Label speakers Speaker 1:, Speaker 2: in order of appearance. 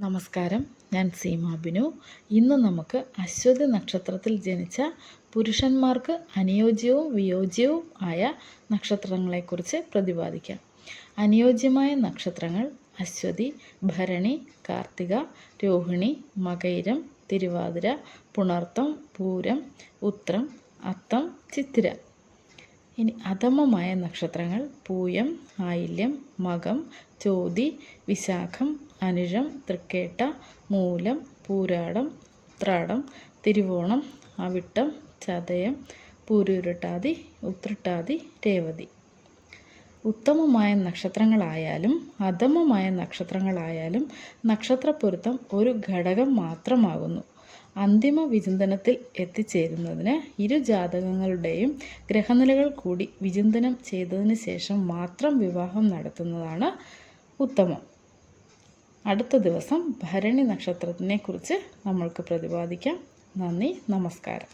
Speaker 1: നമസ്കാരം, ഞാൻ സീമ ബിനു. ഇന്ന് നമുക്ക് അശ്വതി നക്ഷത്രത്തിൽ ജനിച്ച പുരുഷന്മാർക്ക് അനുയോജ്യവും വിയോജ്യവും ആയ നക്ഷത്രങ്ങളെക്കുറിച്ച് പ്രതിപാദിക്കാം. അനുയോജ്യമായ നക്ഷത്രങ്ങൾ അശ്വതി, ഭരണി, കാർത്തിക, രോഹിണി, മകയിരം, തിരുവാതിര, പുണർത്തം, പൂരം, ഉത്രം, അത്തം, ചിത്തിര. ഇനി അധമമായ നക്ഷത്രങ്ങൾ പൂയം, ആയില്യം, മകം, ചോതി, വിശാഖം, അനിഴം, തൃക്കേട്ട, മൂലം, പൂരാടം, ഉത്രാടം, തിരുവോണം, അവിട്ടം, ചതയം, പൂരുരുട്ടാതി, ഉത്രട്ടാതി, രേവതി. ഉത്തമമായ നക്ഷത്രങ്ങളായാലും അധമമായ നക്ഷത്രങ്ങളായാലും നക്ഷത്രപ്പൊരുത്തം ഒരു ഘടകം മാത്രമാകുന്നു. അന്തിമ വിചിന്തനത്തിൽ എത്തിച്ചേരുന്നതിന് ഇരു ജാതകങ്ങളുടെയും ഗ്രഹനിലകൾ കൂടി വിചിന്തനം ചെയ്തതിന് ശേഷം മാത്രം വിവാഹം നടത്തുന്നതാണ് ഉത്തമം. അടുത്ത ദിവസം ഭരണി നക്ഷത്രത്തിനെ കുറിച്ച് നമ്മൾക്ക് പ്രതിപാദിക്കാം. നന്ദി, നമസ്കാരം.